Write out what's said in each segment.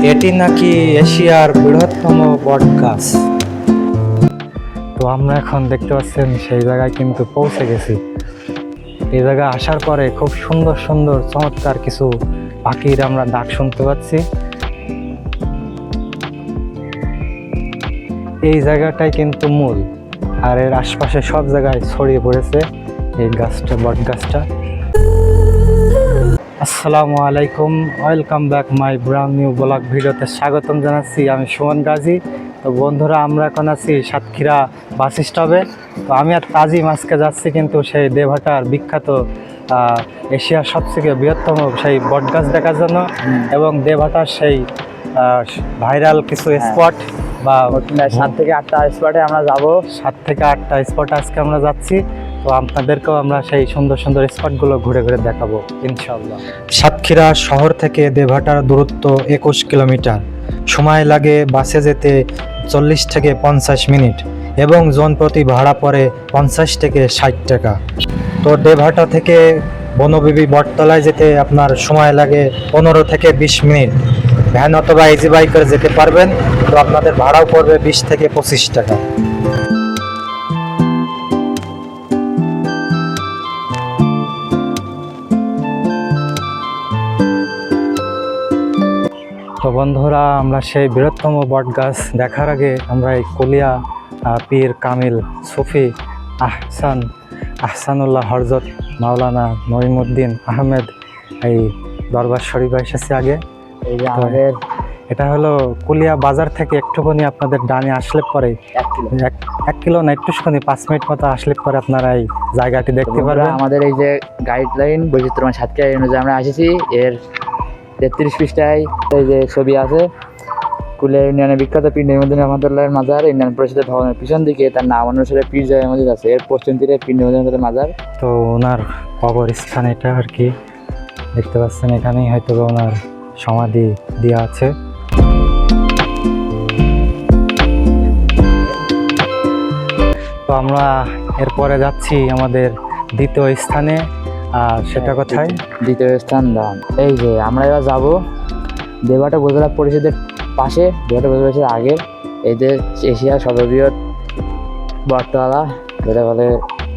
এটি নাকি এশিয়ার বৃহত্তম বট গাছ। তো আমরা এখন দেখতে পাচ্ছেন সেই জায়গায় কিন্তু পৌঁছে গেছি। এই জায়গায় আসার পরে খুব সুন্দর সুন্দর চমৎকার কিছু পাখির আমরা ডাক শুনতে পাচ্ছি। এই জায়গাটাই কিন্তু মূল, আর এর আশপাশে সব জায়গায় ছড়িয়ে পড়েছে এই গাছটা, বট গাছটা। আসসালামু আলাইকুম, welcome back my brand new blog ভিডিওতে স্বাগতম জানাচ্ছি। আমি সুমন গাজী। তো বন্ধুরা, আমরা এখন আছি সাতক্ষীরা বাস স্টপে। তো আমি আর তাজিম আজকে যাচ্ছি কিন্তু সেই দেবহাটার বিখ্যাত এশিয়ার সবথেকে বৃহত্তম সেই বট গাছ দেখার জন্য, এবং দেবহাটার সেই ভাইরাল কিছু স্পট বা 7 থেকে 8টা স্পটে আমরা যাব। 7 থেকে 8টা স্পটে আজকে আমরা যাচ্ছি। তো আপনাদেরকেও আমরা সেই সুন্দর সুন্দর স্পটগুলো ঘুরে ঘুরে দেখাবো ইনশাআল্লাহ। সাতক্ষীরা শহর থেকে দেবহাটার দূরত্ব 21 কিলোমিটার। সময় লাগে বাসে যেতে 40 থেকে 50 মিনিট, এবং জনপ্রতি ভাড়া পড়ে 50 থেকে 60 টাকা। তো দেবহাটা থেকে বনবিবি বটতলায় যেতে আপনার সময় লাগে 15 থেকে 20 মিনিট। ভ্যান অথবা ইজি বাইকে যেতে পারবেন। তো আপনাদের ভাড়াও পড়বে 20 থেকে 25 টাকা। তো বন্ধুরা, আমরা সেই বৃহত্তম বট গাছ দেখার আগে আমরা এই কলিয়া পীর কামিল সুফি আহসানুল্লাহ হরজত মাওলানা নঈমুদ্দিন আহমেদ এই দরবার শরীফে এসেছি আগে। এই যে আমাদের এটা হলো কুলিয়া বাজার থেকে একটুখানি আপনাদের ডানে আসলে পরে 1 কিলো না, একটুখানি 5 মিনিট মতো আসলে পরে আপনারা এই জায়গাটি দেখতে পারবেন। আমাদের এই যে গাইডলাইন বৈচিত্র্যময় সাতক্ষীরা অনুযায়ী আমরা এসেছি। এর 33 পৃষ্ঠায় এই যে ছবি আছে। কুলিয়া ইউনিয়নের বিখ্যাত পীর নঈমুদ্দিন রহমতুল্লাহের মাজার ইউনিয়ন পরিষদের ভবনের পিছন দিকে তার নাম অনুসারে পীর জামে মসজিদ আছে। এর পশ্চিম তীরে পীর নঈমুদ্দিনের মাজার। তো ওনার কবরস্থান এটা আর কি দেখতে পাচ্ছেন, এখানেই হয়তো ওনার সমাধি দেওয়া আছে। তো আমরা এরপরে যাচ্ছি আমাদের দ্বিতীয় স্থানে। আর সেটা কোথায়? দ্বিতীয় স্থান দাম। এই যে আমরা এবার যাব দেবহাটা উপজেলা পরিষদের পাশে, দেবহাটা উপজেলা পরিষদের আগে এই যে এশিয়ার সর্ববৃহৎ বটতলা, যেটা বলে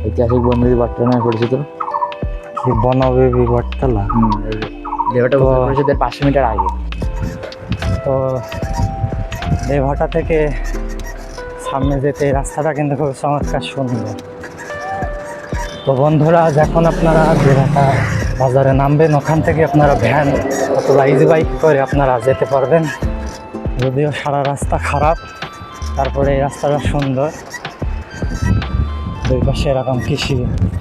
ঐতিহাসিক বনবিবি বটতলা নামে পরিচিত। বনবিবি বটতলা। এই যে দেবহাটা উপজেলা পরিষদের 500 মিটার আগে। তো দেবহাটা থেকে সামনে যেতে এই রাস্তাটা কিন্তু খুব চমৎকার সুন্দর। তো বন্ধুরা, যখন আপনারা দেবহাটা বাজারে নামবেন, ওখান থেকে আপনারা ভ্যান অথবা ইজি বাইক করে আপনারা যেতে পারবেন। যদিও সারা রাস্তা খারাপ, তারপরে এই রাস্তাটা সুন্দর। দুই পাশে এরকম কৃষি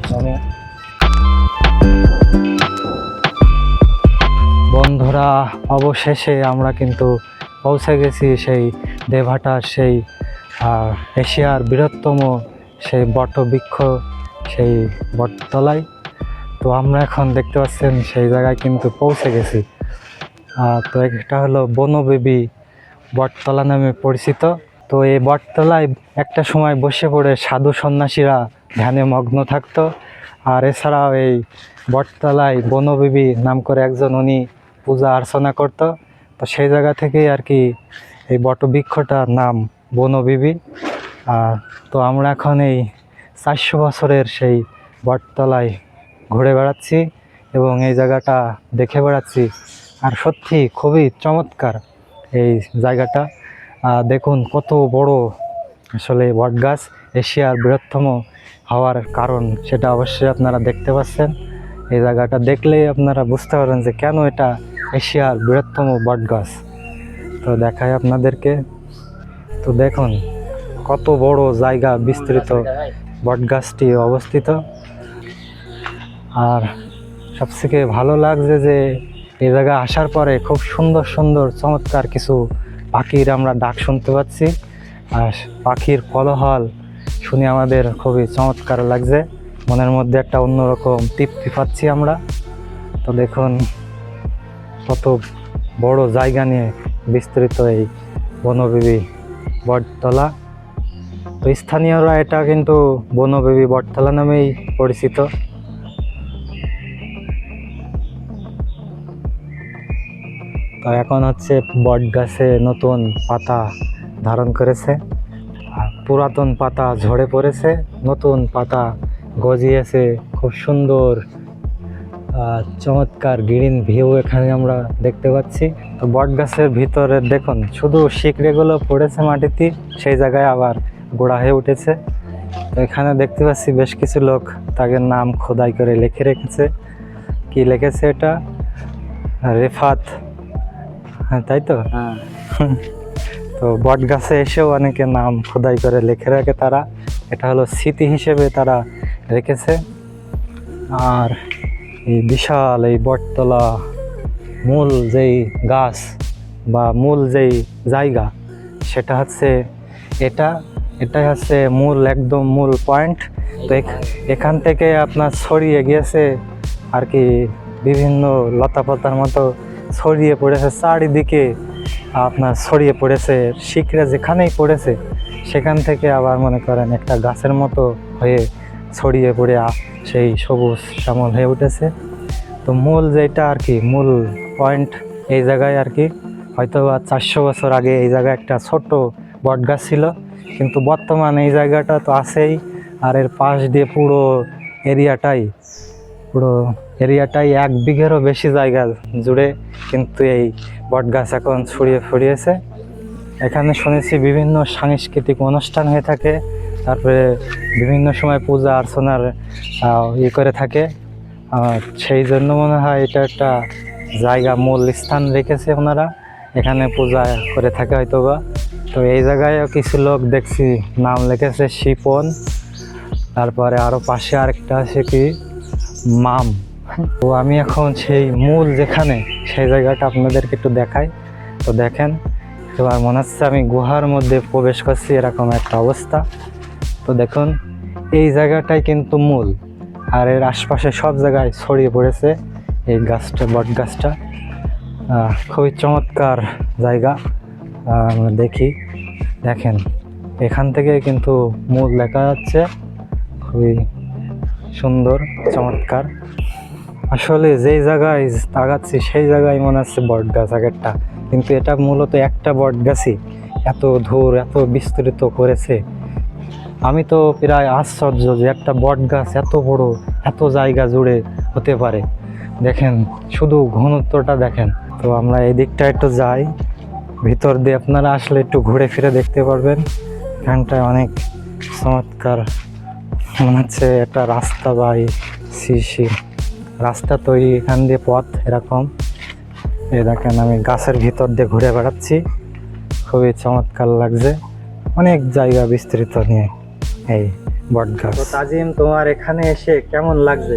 জমি। বন্ধুরা, অবশেষে আমরা কিন্তু পৌঁছে গেছি সেই দেবহাটার সেই এশিয়ার বৃহত্তম সেই বটবৃক্ষ, সেই বটতলায়। তো আমরা এখন দেখতে পাচ্ছেন সেই জায়গায় কিন্তু পৌঁছে গেছি। তো এটা হলো বনবিবি বটতলা নামে পরিচিত। তো এই বটতলায় একটা সময় বসে পড়ে সাধু সন্ন্যাসীরা ধ্যানে মগ্ন থাকতো। আর এছাড়াও এই বটতলায় বনবিবি নাম করে একজন উনি পূজা অর্চনা করতো। তো সেই জায়গা থেকেই আর কি এই বটবৃক্ষটার নাম বনবিবি। তো আমরা এখন এই 400 বছরের সেই বটতলায় ঘুরে বেড়াচ্ছি এবং এই জায়গাটা দেখে বেড়াচ্ছি। আর সত্যি খুবই চমৎকার এই জায়গাটা। দেখুন কত বড় আসলে বট গাছ। এশিয়ার বৃহত্তম হওয়ার কারণ সেটা অবশ্যই আপনারা দেখতে পাচ্ছেন। এই জায়গাটা দেখলেই আপনারা বুঝতে পারবেন যে কেন এটা এশিয়ার বৃহত্তম বট গাছ। তো দেখাই আপনাদেরকে। তো দেখুন কত বড় জায়গা বিস্তৃত বট গাছটি অবস্থিত। আর সবথেকে ভালো লাগছে যে এই জায়গায় আসার পরে খুব সুন্দর সুন্দর চমৎকার কিছু পাখির আমরা ডাক শুনতে পাচ্ছি। আর পাখির কোলাহল শুনে আমাদের খুবই চমৎকার লাগছে, মনের মধ্যে একটা অন্যরকম তৃপ্তি পাচ্ছি আমরা। তো দেখুন কত বড় জায়গা নিয়ে বিস্তৃত এই বনবিবি বটতলা। তো স্থানীয়রা এটা কিন্তু বনবিবি বটতলা নামেই পরিচিত। তো এখন হচ্ছে বট গাছে নতুন পাতা ধারণ করেছে, আর পুরাতন পাতা ঝরে পড়েছে, নতুন পাতা গজিয়েছে। খুব সুন্দর চমৎকার গ্রিন ভিউ এখানে আমরা দেখতে পাচ্ছি। তো বট গাছের ভিতরে দেখুন শুধু শিকড়েগুলো পড়েছে মাটিতে, সেই জায়গায় আবার গোড়া হয়ে উঠেছে। তো এখানে দেখতে পাচ্ছি বেশ কিছু লোক তাদের নাম খোদাই করে লিখে রেখেছে। কি লিখেছে এটা? রেফাত, হ্যাঁ তাই তো। হ্যাঁ, তো বট গাছে এসেও অনেকে নাম খোদাই করে লিখে রাখে তারা, এটা হলো স্মৃতি হিসেবে তারা রেখেছে। আর এই বিশাল এই বটতলা মূল যেই গাছ বা মূল যেই জায়গা সেটা হচ্ছে এটাই হচ্ছে মূল, একদম মূল পয়েন্ট। তো এখান থেকে আপনার ছড়িয়ে গিয়েছে আর কি বিভিন্ন লতাপাতার মতো ছড়িয়ে পড়েছে চারিদিকে, আপনার ছড়িয়ে পড়েছে শিকড়ে যেখানেই পড়েছে সেখান থেকে আবার মনে করেন একটা গাছের মতো হয়ে ছড়িয়ে পড়ে সেই সবুজ শ্যামল হয়ে উঠেছে। তো মূল যেটা আর কি মূল পয়েন্ট এই জায়গায় আর কি, হয়তো 400 বছর আগে এই জায়গায় একটা ছোট বট গাছ ছিল, কিন্তু বর্তমানে এই জায়গাটা তো আছেই। আর এর পাশ দিয়ে পুরো এরিয়াটাই 1 বিঘেরও বেশি জায়গা জুড়ে কিন্তু এই বট গাছ এখন ছড়িয়ে ছড়িয়েছে। এখানে শুনেছি বিভিন্ন সাংস্কৃতিক অনুষ্ঠান হয়ে থাকে, তারপরে বিভিন্ন সময় পূজা অর্চনার করে থাকে। সেই জন্য মনে হয় এটা একটা জায়গা, মূল স্থান রেখেছে ওনারা, এখানে পূজা করে থাকে হয়তোবা। তো এই জায়গায়ও কিছু লোক দেখছি নাম লিখেছে শিপন, তারপরে আরও পাশে আরেকটা আছে কি মাম। তো আমি এখন সেই মূল যেখানে সেই জায়গাটা আপনাদেরকে একটু দেখাই। তো দেখেন, এবার মনে হচ্ছে আমি গুহার মধ্যে প্রবেশ করছি, এরকম একটা অবস্থা। তো দেখুন এই জায়গাটাই কিন্তু মূল, আর এর আশপাশে সব জায়গায় ছড়িয়ে পড়েছে এই গাছটা, বট গাছটা। খুবই চমৎকার জায়গা। আমরা দেখেন এখান থেকে কিন্তু মূল দেখা যাচ্ছে, খুবই সুন্দর চমৎকার। আসলে যেই জায়গায় তাকাচ্ছি সেই জায়গায় মনে হচ্ছে বট গাছ আগেরটা, কিন্তু এটা মূলত একটা বট গাছই এত ধূর এত বিস্তৃত করেছে। আমি তো প্রায় আশ্চর্য যে একটা বট গাছ এত বড় এত জায়গা জুড়ে হতে পারে। দেখেন শুধু ঘনত্বটা দেখেন। তো আমরা এই দিকটা একটু যাই, ভিতর দিয়ে আপনারা আসলে একটু ঘুরে ফিরে দেখতে পারবেন। এখানটায় অনেক চমৎকার মনে হচ্ছে একটা রাস্তা বা সিসি রাস্তা তৈরি, এখান দিয়ে পথ এরকম। এই দেখেন আমি গাছের ভিতর দিয়ে ঘুরে বেড়াচ্ছি, খুবই চমৎকার লাগছে। অনেক জায়গা বিস্তৃত নিয়ে এই বট গাছ। তো তাজিম, তোমার এখানে এসে কেমন লাগছে?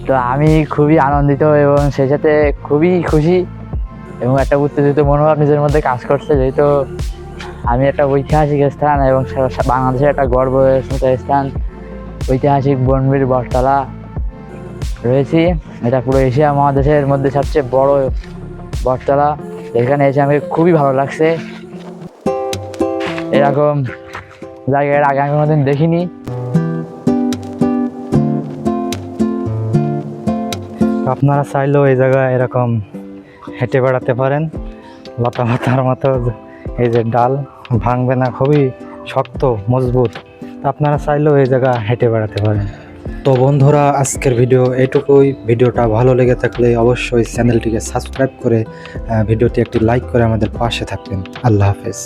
তো আমি খুবই আনন্দিত এবং সেই সাথে খুবই খুশি এবং একটা উত্তেজিত মনোভাব নিজের মধ্যে কাজ করছে, যেহেতু আমি একটা ঐতিহাসিক স্থান এবং বাংলাদেশের একটা গর্বের স্থান ঐতিহাসিক বনবীর বটতলা রয়েছি। এটা পুরো এশিয়া মহাদেশের মধ্যে সবচেয়ে বড় বটতলা। এখানে এসে আমাকে খুবই ভালো লাগছে, এরকম জায়গায় আগে আমি কোনোদিন দেখিনি। আপনারা চাইলেও এই জায়গায় এরকম হেঁটে বেড়াতে পারেন, লতা পাতার মতো এই যে ডাল ভাঙবে না, খুবই শক্ত মজবুত। তো আপনারা চাইলেও এই জায়গা হেঁটে বেড়াতে পারেন। তো বন্ধুরা, আজকের ভিডিও এইটুকুই। ভিডিওটা ভালো লেগে থাকলে অবশ্যই চ্যানেলটিকে সাবস্ক্রাইব করে ভিডিওটি একটি লাইক করে আমাদের পাশে থাকবেন। আল্লাহ হাফেজ।